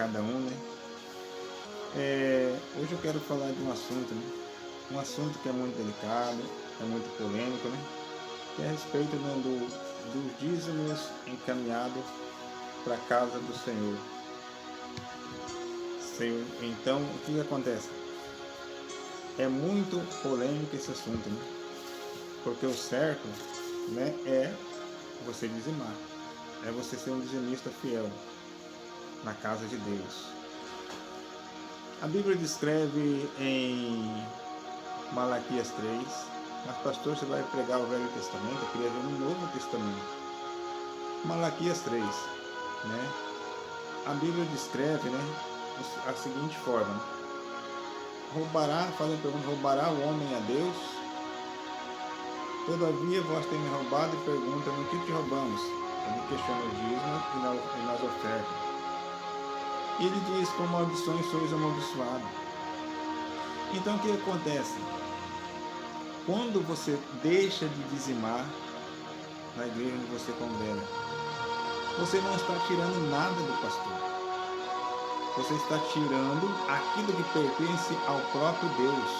cada um, né? Hoje eu quero falar de um assunto, né? Um assunto que é muito delicado, é muito polêmico, né? Que é a respeito, né, dos dízimos encaminhados para a casa do Senhor. Então, o que acontece? É muito polêmico esse assunto, né? Porque o certo, né, é você dizimar, é você ser um dizimista fiel na casa de Deus. A Bíblia descreve em Malaquias 3, mas pastor, você vai pregar o Velho Testamento, eu queria ver no Novo Testamento. Malaquias 3, né? A Bíblia descreve, né, a seguinte forma: faz a pergunta, roubará o homem a Deus? Todavia vós tem me roubado e perguntam, no que te roubamos? Ele questiona o dízimo e nas ofertas. E ele diz, com maldições sois amaldiçoados. Então o que acontece? Quando você deixa de dizimar na igreja onde você congrega, você não está tirando nada do pastor. Você está tirando aquilo que pertence ao próprio Deus,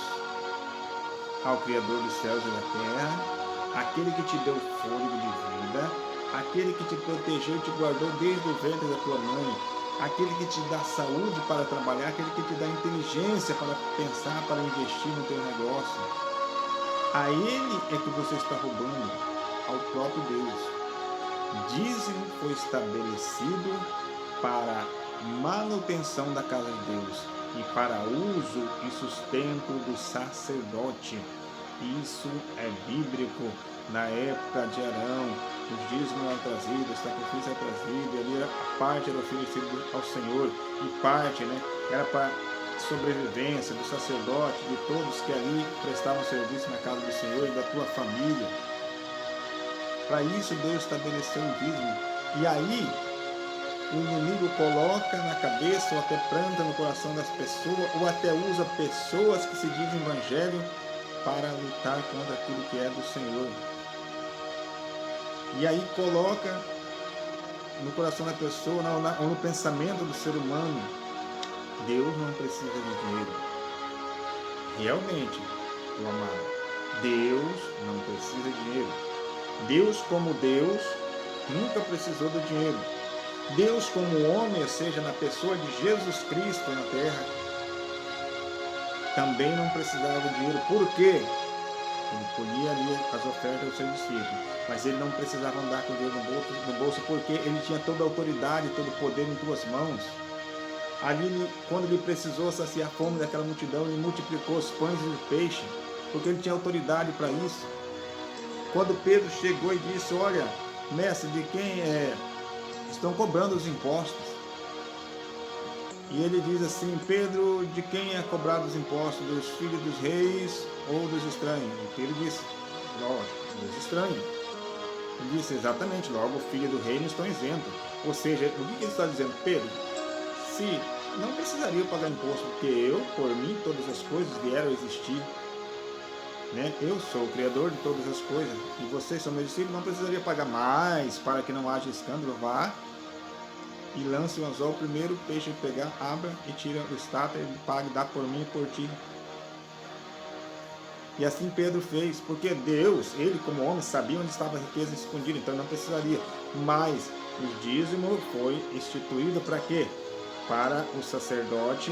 ao Criador dos céus e da terra, aquele que te deu fôlego de vida, aquele que te protegeu e te guardou desde o ventre da tua mãe, aquele que te dá saúde para trabalhar, aquele que te dá inteligência para pensar, para investir no teu negócio. A ele é que você está roubando, ao próprio Deus. Dízimo foi estabelecido para manutenção da casa de Deus e para uso e sustento do sacerdote. Isso é bíblico. Na época de Arão, os dízimos eram trazidos, o sacrifício era trazido, e ali a parte era oferecida ao Senhor, e parte, né, era para sobrevivência do sacerdote, de todos que ali prestavam serviço na casa do Senhor e da tua família. Para isso Deus estabeleceu o dízimo. E aí o inimigo coloca na cabeça ou até planta no coração das pessoas, ou até usa pessoas que se dizem evangelho para lutar contra aquilo que é do Senhor. E aí coloca no coração da pessoa ou no pensamento do ser humano: Deus não precisa de dinheiro. Realmente, meu amado, Deus não precisa de dinheiro. Deus, como Deus, nunca precisou do dinheiro. Deus, como homem, ou seja, na pessoa de Jesus Cristo na terra, também não precisava de dinheiro. Por quê? Ele colhia ali as ofertas dos seus discípulos, mas ele não precisava andar com dinheiro no bolso, porque ele tinha toda a autoridade, todo o poder em tuas mãos. Ali, quando ele precisou saciar a fome daquela multidão, ele multiplicou os pães e o peixe, porque ele tinha autoridade para isso. Quando Pedro chegou e disse: olha, mestre, de quem estão cobrando os impostos? E ele diz assim: Pedro, de quem é cobrado os impostos? Dos filhos dos reis ou dos estranhos? E Pedro disse: lógico, dos estranhos. Ele disse: exatamente, logo o filho do rei não estão isento. Ou seja, o que ele está dizendo? Pedro, se não precisaria pagar imposto, porque eu, por mim, todas as coisas vieram a existir. Né? Eu sou o Criador de todas as coisas, e vocês são meus discípulos, não precisaria pagar mais para que não haja escândalo. Vá e lance o anzol, primeiro o peixe pegar, abra e tira o estátua, ele paga e dá por mim e por ti. E assim Pedro fez, porque Deus, ele como homem, sabia onde estava a riqueza escondida, então não precisaria. Mas o dízimo foi instituído para quê? Para o sacerdote,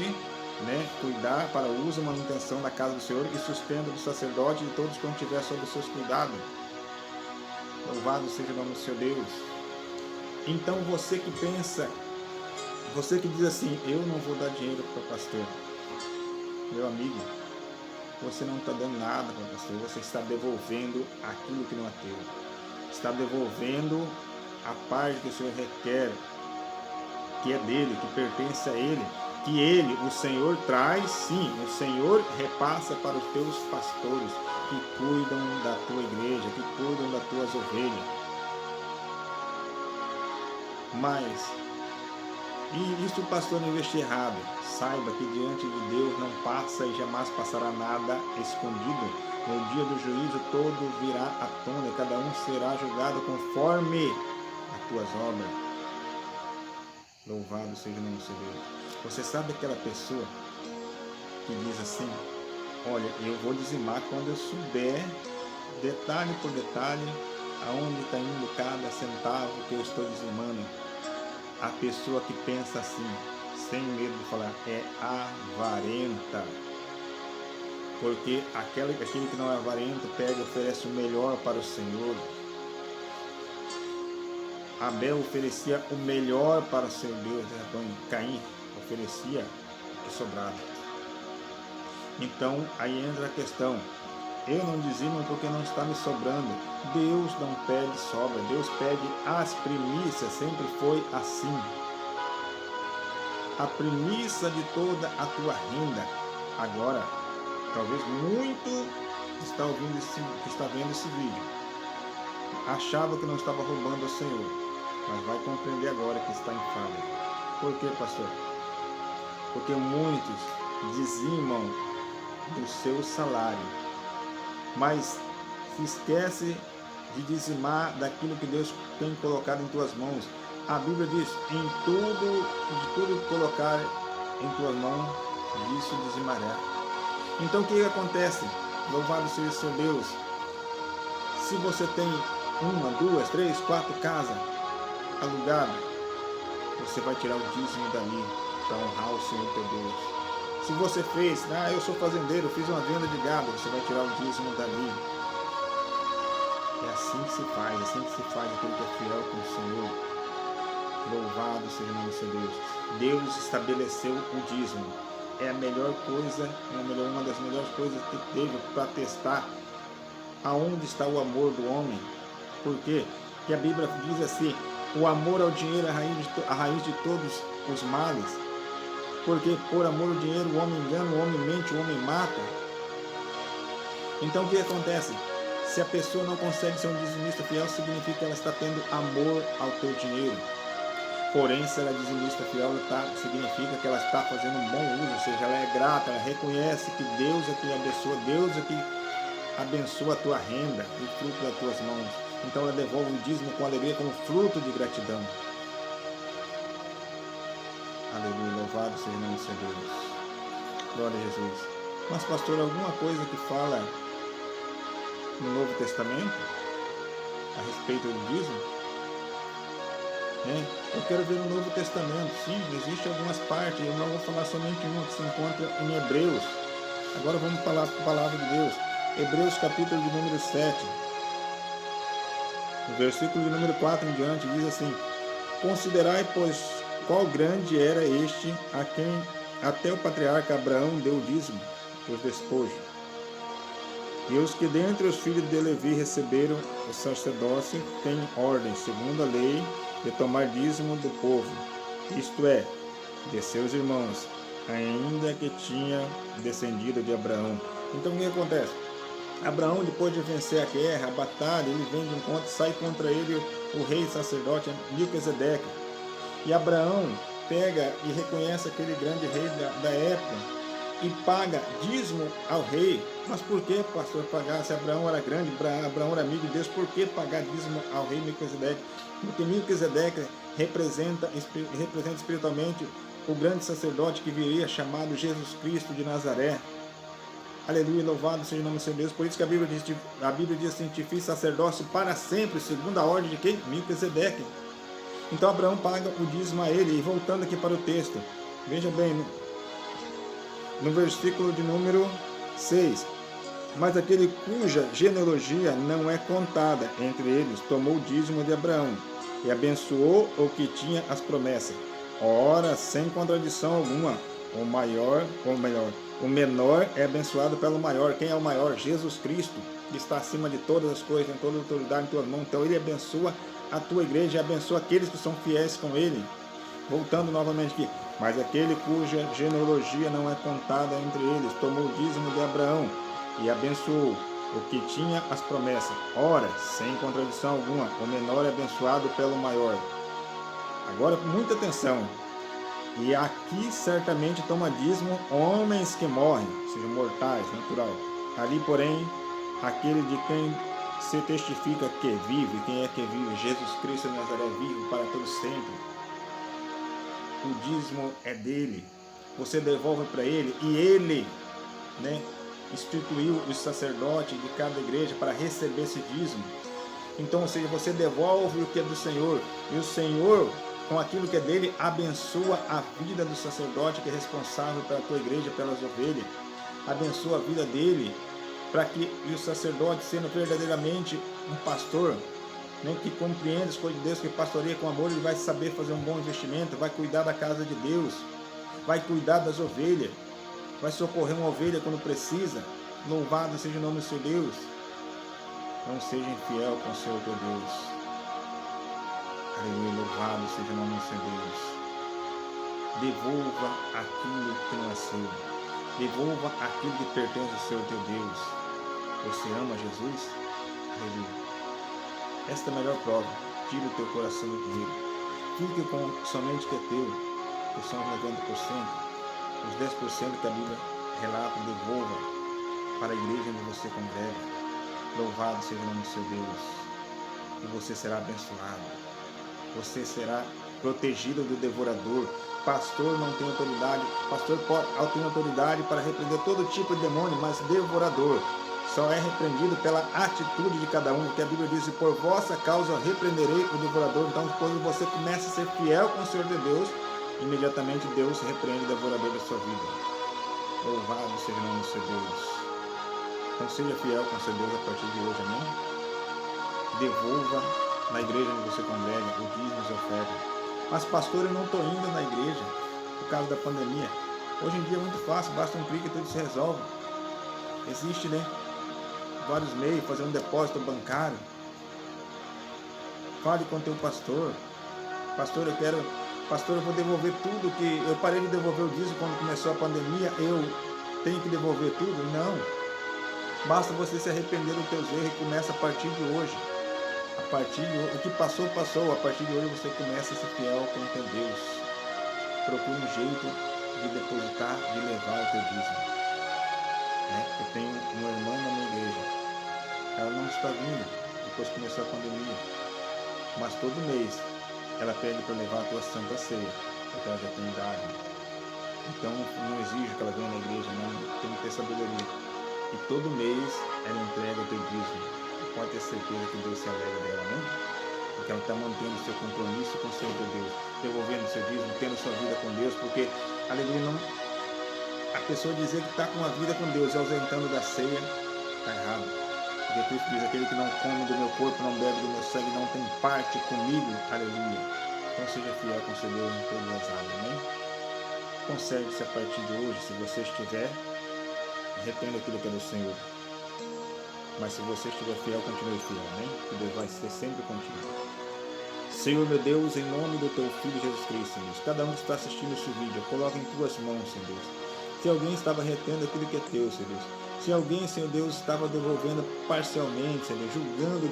né, cuidar, para o uso e manutenção da casa do Senhor e sustento do sacerdote e de todos quanto tiver sob os seus cuidados. Louvado seja o nome do seu Deus. Então você que pensa, você que diz assim: eu não vou dar dinheiro para o pastor, meu amigo, você não está dando nada para o pastor, você está devolvendo aquilo que não é teu, está devolvendo a parte que o Senhor requer, que é dele, que pertence a ele, que ele, o Senhor, traz, sim, o Senhor repassa para os teus pastores que cuidam da tua igreja, que cuidam das tuas ovelhas. Mas, e se o pastor não investir errado, saiba que diante de Deus não passa e jamais passará nada escondido. No dia do juízo todo virá à tona e cada um será julgado conforme as tuas obras. Louvado seja o nome do Senhor. Você sabe aquela pessoa que diz assim: olha, eu vou dizimar quando eu souber, detalhe por detalhe, aonde está indo cada centavo que eu estou dizimando. A pessoa que pensa assim, sem medo de falar, é avarenta. Porque aquele que não é avarento pega e oferece o melhor para o Senhor. Abel oferecia o melhor para o seu Deus, Caim oferecia o que sobrava. Então aí entra a questão: eu não dizimo porque não está me sobrando. Deus não pede sobra, Deus pede as primícias, sempre foi assim. A primícia de toda a tua renda. Agora, talvez muito está vendo esse vídeo, achava que não estava roubando ao Senhor, mas vai compreender agora que está em falha. Por quê, pastor? Porque muitos dizimam do seu salário, mas se esquece de dizimar daquilo que Deus tem colocado em tuas mãos. A Bíblia diz: em tudo, de tudo que colocar em tuas mãos, disso dizimará. Então o que acontece? Louvado seja o seu Deus. Se você tem 1, 2, 3, 4 casas alugadas, você vai tirar o dízimo dali para honrar o Senhor teu Deus. Se você fez, eu sou fazendeiro, fiz uma venda de gado, você vai tirar o dízimo dali. É assim que se faz aquele que é fiel com o Senhor. Louvado seja o nome do seu Deus. Deus estabeleceu o dízimo. É a melhor coisa, uma das melhores coisas que teve para testar aonde está o amor do homem. Por quê? Porque a Bíblia diz assim: o amor ao dinheiro é a raiz de todos os males. Porque por amor ao dinheiro o homem engana, o homem mente, o homem mata. Então o que acontece? Se a pessoa não consegue ser um dizimista fiel, significa que ela está tendo amor ao teu dinheiro. Porém, se ela é dizimista fiel, significa que ela está fazendo um bom uso, ou seja, ela é grata, ela reconhece que Deus é que abençoa, Deus é que abençoa a tua renda, o fruto das tuas mãos. Então ela devolve o dízimo com alegria, como fruto de gratidão. Aleluia, louvado seja o nome do Senhor Deus. Glória a Jesus. Mas pastor, alguma coisa que fala no Novo Testamento a respeito do dízimo? Eu quero ver no Novo Testamento. Sim, existem algumas partes. Eu não vou falar somente uma que se encontra em Hebreus. Agora vamos falar com a palavra de Deus. Hebreus capítulo de número 7. No versículo de número 4 em diante diz assim: considerai, pois, qual grande era este a quem até o patriarca Abraão deu o dízimo, os despojos. E os que dentre os filhos de Levi receberam o sacerdócio têm ordem, segundo a lei, de tomar dízimo do povo, isto é, de seus irmãos, ainda que tinha descendido de Abraão. Então o que acontece? Abraão, depois de vencer a guerra, a batalha, ele vem de encontro, sai contra ele o rei sacerdote Melquisedeque. E Abraão pega e reconhece aquele grande rei da época e paga dízimo ao rei. Mas por que, pastor, pagar? Se Abraão era grande, Abraão era amigo de Deus, por que pagar dízimo ao rei Melquisedeque? Porque Melquisedeque representa espiritualmente o grande sacerdote que viria, chamado Jesus Cristo de Nazaré. Aleluia, louvado seja o nome do Senhor Deus. Por isso que a Bíblia diz assim: te fiz sacerdócio para sempre, segundo a ordem de quem? Melquisedeque. Então Abraão paga o dízimo a ele. E voltando aqui para o texto, veja bem, no versículo de número 6. Mas aquele cuja genealogia não é contada entre eles, tomou o dízimo de Abraão e abençoou o que tinha as promessas. Ora, sem contradição alguma, o menor é abençoado pelo maior. Quem é o maior? Jesus Cristo, que está acima de todas as coisas, tem toda a autoridade em tuas mãos. Então ele abençoa a tua igreja e abençoa aqueles que são fiéis com ele. Voltando novamente aqui. Mas aquele cuja genealogia não é contada entre eles, tomou o dízimo de Abraão e abençoou o que tinha as promessas. Ora, sem contradição alguma, o menor é abençoado pelo maior. Agora, muita atenção. E aqui certamente toma dízimo homens que morrem, sejam mortais, natural. Ali, porém, aquele de quem se testifica que vive. Quem é que vive? Jesus Cristo de Nazaré, vivo para todos sempre. o dízimo é dele, você devolve para ele, e ele, né, instituiu os sacerdotes de cada igreja para receber esse dízimo. Então, ou seja, você devolve o que é do Senhor, e o Senhor, com aquilo que é dele, abençoa a vida do sacerdote que é responsável pela tua igreja, pelas ovelhas. Abençoa a vida dele, para que o sacerdote, sendo verdadeiramente um pastor, né, que compreende as coisas de Deus, que pastoreia com amor, ele vai saber fazer um bom investimento, vai cuidar da casa de Deus, vai cuidar das ovelhas, vai socorrer uma ovelha quando precisa. Louvado seja o nome do seu Deus. Não seja infiel com o Senhor teu Deus. Aleluia, louvado seja o nome do seu Deus. Devolva aquilo que não é seu. Devolva aquilo que pertence ao Senhor teu Deus. Você ama Jesus? Aleluia. Esta é a melhor prova. Tira o teu coração do dinheiro. Fique com somente o que é teu, que são os 90%. Os 10% que a Bíblia relata, devolva para a igreja onde você congrega. Louvado seja o nome do seu Deus. E você será abençoado. Você será protegido do devorador. Pastor não tem autoridade. Pastor tem autoridade para repreender todo tipo de demônio, mas devorador só é repreendido pela atitude de cada um, porque a Bíblia diz: por vossa causa repreenderei o devorador. Então, quando você começa a ser fiel com o Senhor de Deus, imediatamente Deus repreende o devorador da sua vida. Louvado seja o nome do seu Deus. Então, seja fiel com o seu Deus a partir de hoje, amém? Devolva na igreja onde você congrega o dízimo e a oferta. Mas, pastor, eu não estou indo na igreja por causa da pandemia. Hoje em dia é muito fácil, basta um clique e tudo se resolve. Existe, né, vários meios, fazer um depósito bancário. Fale com o teu pastor. Pastor, eu vou devolver tudo que eu parei de devolver o dízimo quando começou a pandemia, eu tenho que devolver tudo? Não. Basta você se arrepender dos teus erros e começa a partir de hoje. A partir de hoje, o que passou, passou. A partir de hoje você começa a ser fiel com o teu Deus. Procure um jeito de depositar, de levar o teu dízimo. Eu tenho uma irmã na minha igreja. Ela não está vindo depois que começou a pandemia. Mas todo mês ela pede para levar a tua santa ceia, porque ela já tem idade. Então não exige que ela venha na igreja, não. Tem que ter sabedoria. E todo mês ela entrega o teu dízimo. Pode ter certeza que Deus se alegra dela, né? Porque ela está mantendo o seu compromisso com o Senhor teu Deus, devolvendo o seu dízimo, tendo sua vida com Deus, porque, aleluia, não, a pessoa dizer que está com a vida com Deus e ausentando da ceia, está errado. Porque Cristo diz: aquele que não come do meu corpo, não bebe do meu sangue, não tem parte comigo, aleluia. Então seja fiel com o seu Deus em todas as áreas, amém? Conserte-se a partir de hoje, se você estiver, arrependa aquilo que é do Senhor. Mas se você estiver fiel, continue fiel, amém? Que Deus vai ser sempre contigo. Senhor meu Deus, em nome do teu Filho Jesus Cristo, Senhor, cada um que está assistindo esse vídeo, coloca em tuas mãos, Senhor Deus. Se alguém estava retendo aquilo que é teu, Senhor Deus. Se alguém, Senhor Deus, estava devolvendo parcialmente, Senhor Deus, julgando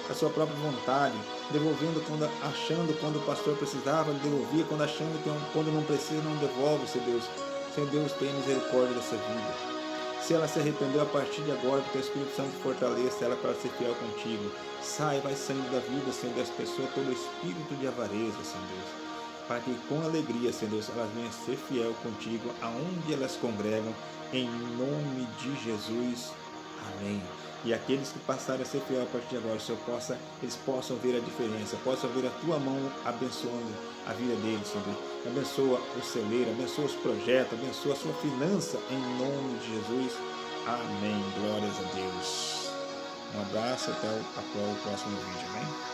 a sua própria vontade, devolvendo achando quando o pastor precisava, ele devolvia, quando não precisa, não devolve, Senhor Deus. Senhor Deus, tenha misericórdia dessa vida. Se ela se arrependeu a partir de agora, que o teu Espírito Santo fortaleça ela para ser fiel contigo. Vai saindo da vida, Senhor Deus, das pessoas, todo espírito de avareza, Senhor Deus. Para que com alegria, Senhor Deus, elas venham ser fiel contigo, aonde elas congregam, em nome de Jesus. Amém. E aqueles que passarem a ser fiel a partir de agora, Senhor, eles possam ver a diferença, possam ver a tua mão abençoando a vida deles, Senhor Deus. Abençoa o celeiro, abençoa os projetos, abençoa a sua finança, em nome de Jesus. Amém. Glórias a Deus. Um abraço, até o próximo vídeo, amém?